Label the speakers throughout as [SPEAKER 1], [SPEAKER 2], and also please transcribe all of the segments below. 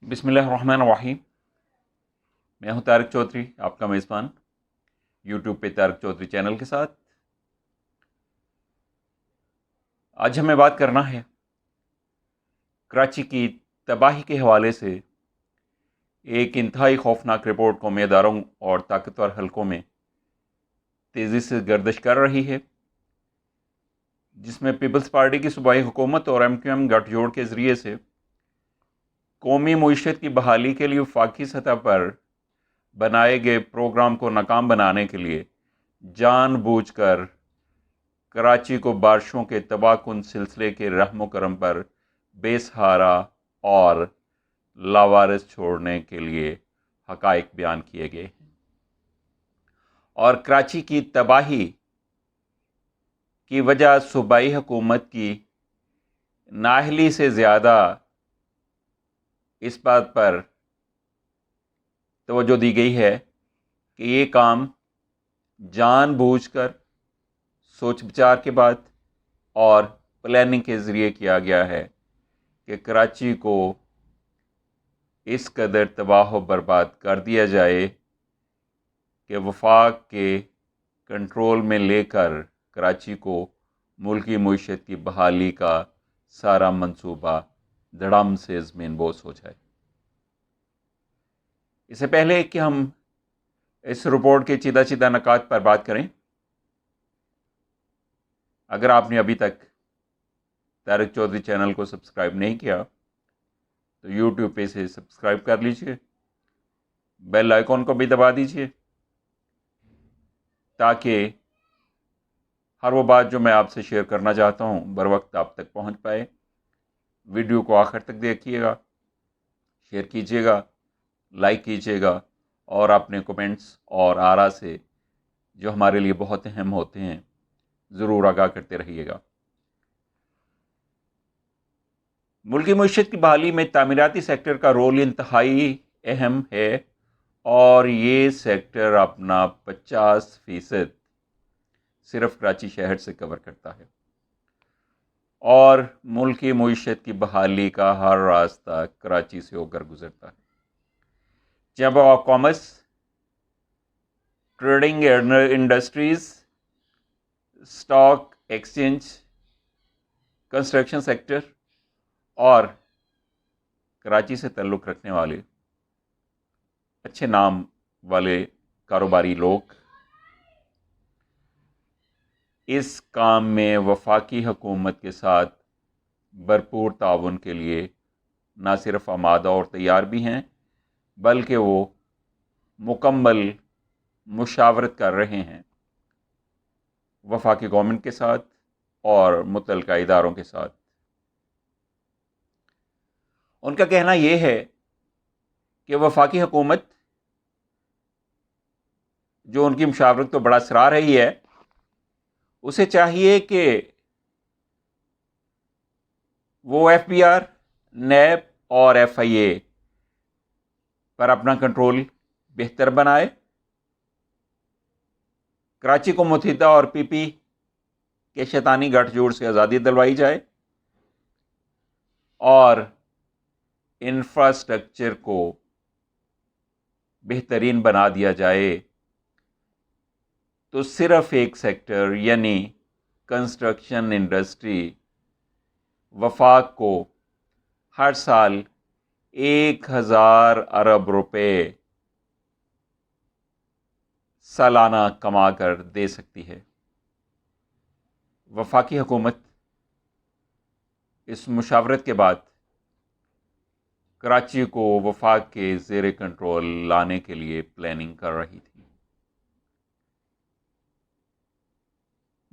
[SPEAKER 1] بسم اللہ الرحمن الرحیم۔ میں ہوں طارق چودھری، آپ کا میزبان یوٹیوب پہ طارق چودھری چینل کے ساتھ۔ آج ہمیں بات کرنا ہے کراچی کی تباہی کے حوالے سے ایک انتہائی خوفناک رپورٹ قومی اداروں اور طاقتور حلقوں میں تیزی سے گردش کر رہی ہے، جس میں پیپلز پارٹی کی صوبائی حکومت اور MQM گٹھ جوڑ کے ذریعے سے قومی معیشت کی بحالی کے لیے وفاقی سطح پر بنائے گئے پروگرام کو ناکام بنانے کے لیے جان بوجھ کر کراچی کو بارشوں کے تباہ کن سلسلے کے رحم و کرم پر بے سہارا اور لاوارث چھوڑنے کے لیے حقائق بیان کیے گئے ہیں، اور کراچی کی تباہی کی وجہ صوبائی حکومت کی نااہلی سے زیادہ اس بات پر توجہ دی گئی ہے کہ یہ کام جان بوجھ کر سوچ بچار کے بعد اور پلاننگ کے ذریعے کیا گیا ہے کہ کراچی کو اس قدر تباہ و برباد کر دیا جائے کہ وفاق کے کنٹرول میں لے کر کراچی کو ملکی معیشت کی بحالی کا سارا منصوبہ دھڑام سے زمین بوس ہو جائے۔ اس سے پہلے کہ ہم اس رپورٹ کے چیدہ نکات پر بات کریں، اگر آپ نے ابھی تک طارق چودھری چینل کو سبسکرائب نہیں کیا تو یوٹیوب پہ سے سبسکرائب کر لیجئے، بیل آئیکن کو بھی دبا دیجئے تاکہ ہر وہ بات جو میں آپ سے شیئر کرنا چاہتا ہوں بر وقت آپ تک پہنچ پائے۔ ویڈیو کو آخر تک دیکھیے گا، شیئر کیجیے گا، لائک کیجیے گا، اور اپنے کومنٹس اور آرا سے جو ہمارے لیے بہت اہم ہوتے ہیں ضرور آگاہ کرتے رہیے گا۔ ملکی معیشت کی بحالی میں تعمیراتی سیکٹر کا رول انتہائی اہم ہے، اور یہ سیکٹر اپنا 50% صرف کراچی شہر سے کور کرتا ہے، اور ملکی معیشت کی بحالی کا ہر راستہ کراچی سے ہو کر گزرتا ہے۔ Chamber of commerce, trading industries, stock exchange, construction sector اور کراچی سے تعلق رکھنے والے اچھے نام والے کاروباری لوگ اس کام میں وفاقی حکومت کے ساتھ بھرپور تعاون کے لیے نہ صرف آمادہ اور تیار بھی ہیں، بلکہ وہ مکمل مشاورت کر رہے ہیں وفاقی گورنمنٹ کے ساتھ اور متعلقہ اداروں کے ساتھ۔ ان کا کہنا یہ ہے کہ وفاقی حکومت جو ان کی مشاورت کو بڑا سراہ رہی ہے، اسے چاہیے کہ وہ FBR، نیب اور FIA پر اپنا کنٹرول بہتر بنائے، کراچی کو متحدہ اور PP کے شیطانی گٹھ جوڑ سے آزادی دلوائی جائے، اور انفراسٹرکچر کو بہترین بنا دیا جائے، تو صرف ایک سیکٹر یعنی کنسٹرکشن انڈسٹری وفاق کو ہر سال 1000 ارب روپے سالانہ کما کر دے سکتی ہے۔ وفاقی حکومت اس مشاورت کے بعد کراچی کو وفاق کے زیر کنٹرول لانے کے لیے پلاننگ کر رہی تھی۔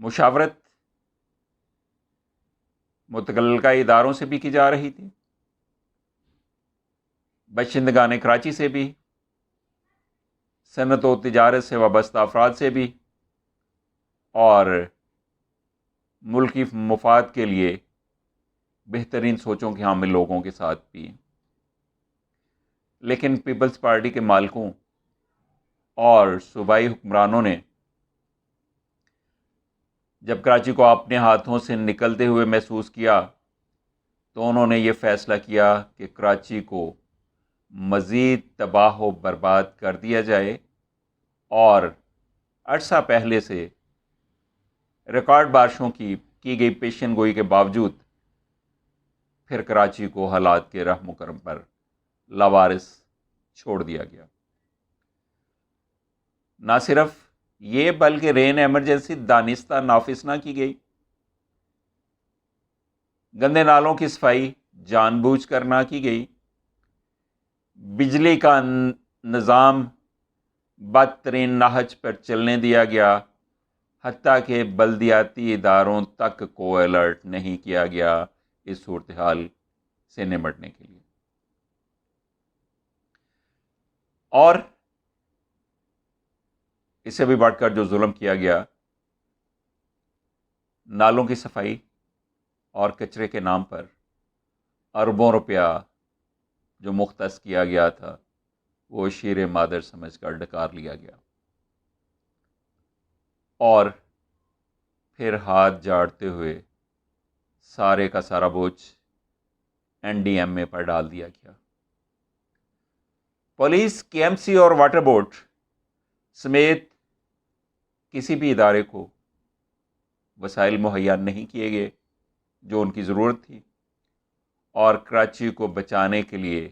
[SPEAKER 1] مشاورت متعلقہ اداروں سے بھی کی جا رہی تھی، باشندگان کراچی سے بھی، صنعت و تجارت سے وابستہ افراد سے بھی، اور ملکی مفاد کے لیے بہترین سوچوں کے حامل لوگوں کے ساتھ بھی۔ لیکن پیپلز پارٹی کے مالکوں اور صوبائی حکمرانوں نے جب کراچی کو اپنے ہاتھوں سے نکلتے ہوئے محسوس کیا تو انہوں نے یہ فیصلہ کیا کہ کراچی کو مزید تباہ و برباد کر دیا جائے، اور عرصہ پہلے سے ریکارڈ بارشوں کی گئی پیشن گوئی کے باوجود پھر کراچی کو حالات کے رحم و کرم پر لاوارث چھوڑ دیا گیا۔ نہ صرف یہ بلکہ رین ایمرجنسی دانستہ نافذ نہ کی گئی، گندے نالوں کی صفائی جان بوجھ کر نہ کی گئی، بجلی کا نظام بدترین نہج پر چلنے دیا گیا، حتیٰ کہ بلدیاتی اداروں تک کو الرٹ نہیں کیا گیا اس صورتحال سے نمٹنے کے لیے۔ اور اس سے بھی بڑھ کر جو ظلم کیا گیا، نالوں کی صفائی اور کچرے کے نام پر اربوں روپیہ جو مختص کیا گیا تھا وہ شیر مادر سمجھ کر ڈکار لیا گیا، اور پھر ہاتھ جاڑتے ہوئے سارے کا سارا بوجھ این ڈی ایم اے پر ڈال دیا گیا۔ پولیس، کے ایم سی اور واٹر بورڈ سمیت کسی بھی ادارے کو وسائل مہیا نہیں کیے گئے جو ان کی ضرورت تھی، اور کراچی کو بچانے کے لیے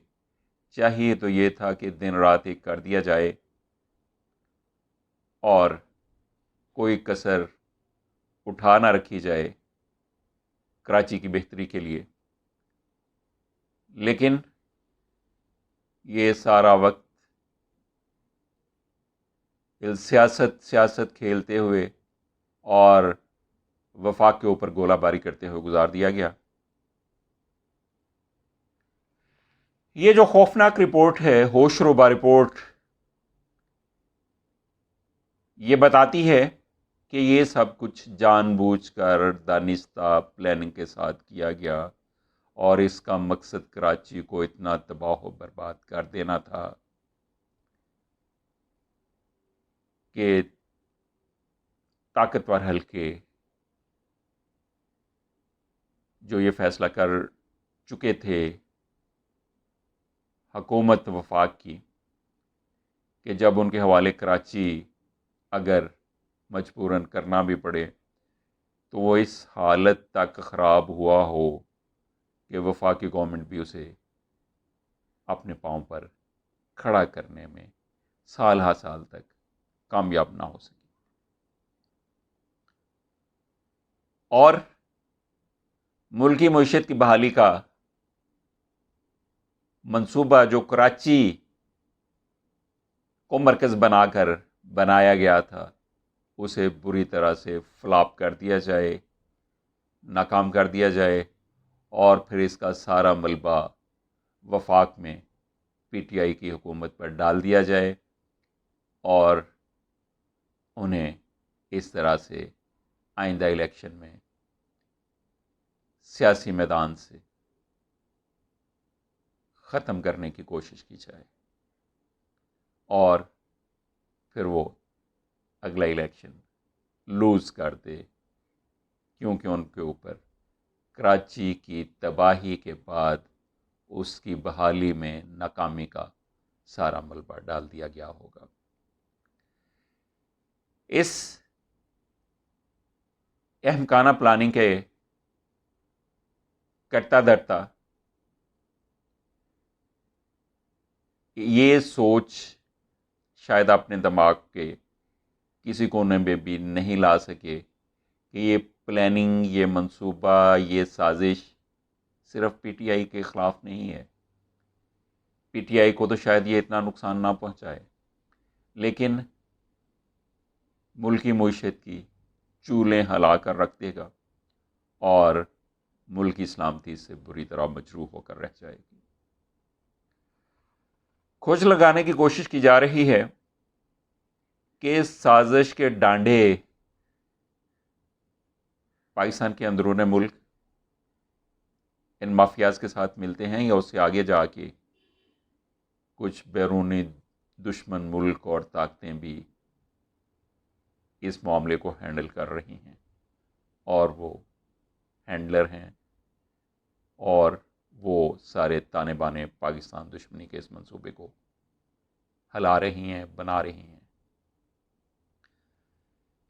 [SPEAKER 1] چاہیے تو یہ تھا کہ دن رات ایک کر دیا جائے اور کوئی کسر اٹھا نہ رکھی جائے کراچی کی بہتری کے لیے، لیکن یہ سارا وقت سیاست کھیلتے ہوئے اور وفاق کے اوپر گولہ باری کرتے ہوئے گزار دیا گیا۔ یہ جو خوفناک رپورٹ ہے، ہوش ربا رپورٹ، یہ بتاتی ہے کہ یہ سب کچھ جان بوجھ کر دانستہ پلاننگ کے ساتھ کیا گیا، اور اس کا مقصد کراچی کو اتنا تباہ و برباد کر دینا تھا کہ طاقتور حلقے جو یہ فیصلہ کر چکے تھے، حکومت وفاق کی، کہ جب ان کے حوالے کراچی اگر مجبوراً کرنا بھی پڑے تو وہ اس حالت تک خراب ہوا ہو کہ وفاقی گورنمنٹ بھی اسے اپنے پاؤں پر کھڑا کرنے میں سال ہا سال تک کامیاب نہ ہو سکی۔ اور ملکی معیشت کی بحالی کا منصوبہ جو کراچی کو مرکز بنا کر بنایا گیا تھا، اسے بری طرح سے فلاپ کر دیا جائے، ناکام کر دیا جائے، اور پھر اس کا سارا ملبہ وفاق میں پی ٹی آئی کی حکومت پر ڈال دیا جائے، اور انہیں اس طرح سے آئندہ الیکشن میں سیاسی میدان سے ختم کرنے کی کوشش کی جائے، اور پھر وہ اگلا الیکشن لوز کر دے، کیونکہ ان کے اوپر کراچی کی تباہی کے بعد اس کی بحالی میں ناکامی کا سارا ملبہ ڈال دیا گیا ہوگا۔ اس احمقانہ پلاننگ کے کرتا دھرتا یہ سوچ شاید اپنے دماغ کے کسی کونے میں بھی نہیں لا سکے کہ یہ پلاننگ، یہ منصوبہ، یہ سازش صرف پی ٹی آئی کے خلاف نہیں ہے۔ پی ٹی آئی کو تو شاید یہ اتنا نقصان نہ پہنچائے، لیکن ملکی معیشت کی چولیں ہلا کر رکھ دے گا، اور ملک کی سلامتی سے بری طرح مجروح ہو کر رہ جائے گی۔ کھوج لگانے کی کوشش کی جا رہی ہے کہ اس سازش کے ڈانڈے پاکستان کے اندرون ملک ان مافیاز کے ساتھ ملتے ہیں، یا اس سے آگے جا کے کچھ بیرونی دشمن ملک اور طاقتیں بھی اس معاملے کو ہینڈل کر رہی ہیں، اور وہ ہینڈلر ہیں، اور وہ سارے تانے بانے پاکستان دشمنی کے اس منصوبے کو ہلا رہی ہیں، بنا رہی ہیں۔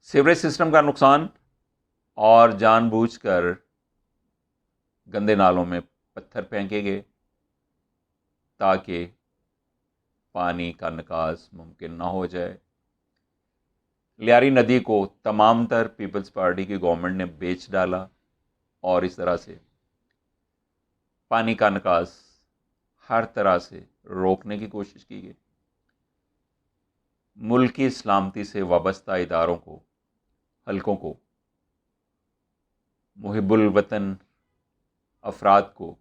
[SPEAKER 1] سیوریج سسٹم کا نقصان اور جان بوجھ کر گندے نالوں میں پتھر پھینکے گئے تاکہ پانی کا نکاس ممکن نہ ہو جائے۔ لیاری ندی کو تمام تر پیپلز پارٹی کی گورنمنٹ نے بیچ ڈالا اور اس طرح سے پانی کا نکاس ہر طرح سے روکنے کی کوشش کی گئی۔ ملک کی سلامتی سے وابستہ اداروں کو، حلقوں کو، محب الوطن افراد کو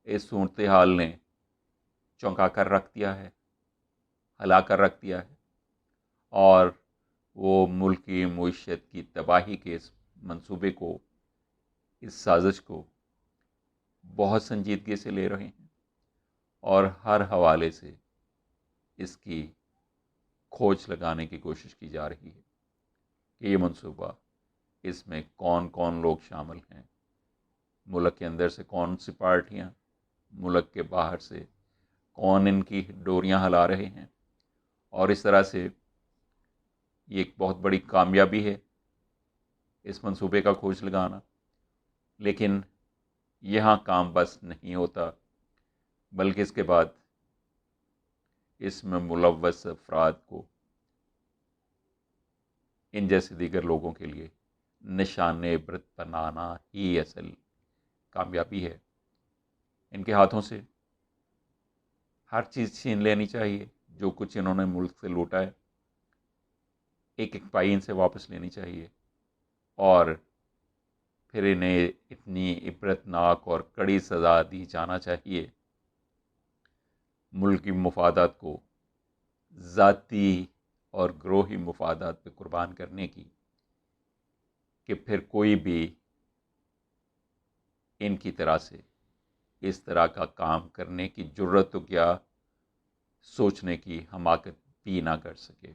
[SPEAKER 1] اس صورتحال نے چونکا کر رکھ دیا ہے، ہلا کر رکھ دیا ہے، اور وہ ملک کی معیشت کی تباہی کے اس منصوبے کو، اس سازش کو بہت سنجیدگی سے لے رہے ہیں اور ہر حوالے سے اس کی کھوج لگانے کی کوشش کی جا رہی ہے کہ یہ منصوبہ، اس میں کون کون لوگ شامل ہیں، ملک کے اندر سے کون سی پارٹیاں، ملک کے باہر سے کون ان کی ڈوریاں ہلا رہے ہیں، اور اس طرح سے یہ ایک بہت بڑی کامیابی ہے اس منصوبے کا کھوج لگانا۔ لیکن یہاں کام بس نہیں ہوتا، بلکہ اس کے بعد اس میں ملوث افراد کو، ان جیسے دیگر لوگوں کے لیے نشان عبرت بنانا ہی اصل کامیابی ہے۔ ان کے ہاتھوں سے ہر چیز چھین لینی چاہیے، جو کچھ انہوں نے ملک سے لوٹا ہے ایک ایک پائی ان سے واپس لینی چاہیے، اور پھر انہیں اتنی عبرتناک اور کڑی سزا دی جانا چاہیے ملک کی مفادات کو ذاتی اور گروہی مفادات پہ قربان کرنے کی، کہ پھر کوئی بھی ان کی طرح سے اس طرح کا کام کرنے کی جرت تو کیا، سوچنے کی حماقت بھی نہ کر سکے۔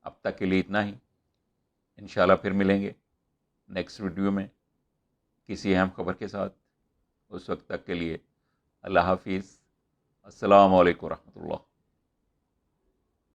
[SPEAKER 1] اب تک کے لیے اتنا ہی، انشاءاللہ پھر ملیں گے نیکسٹ ویڈیو میں کسی اہم خبر کے ساتھ۔ اس وقت تک کے لیے اللہ حافظ، السلام علیکم ورحمۃ اللہ۔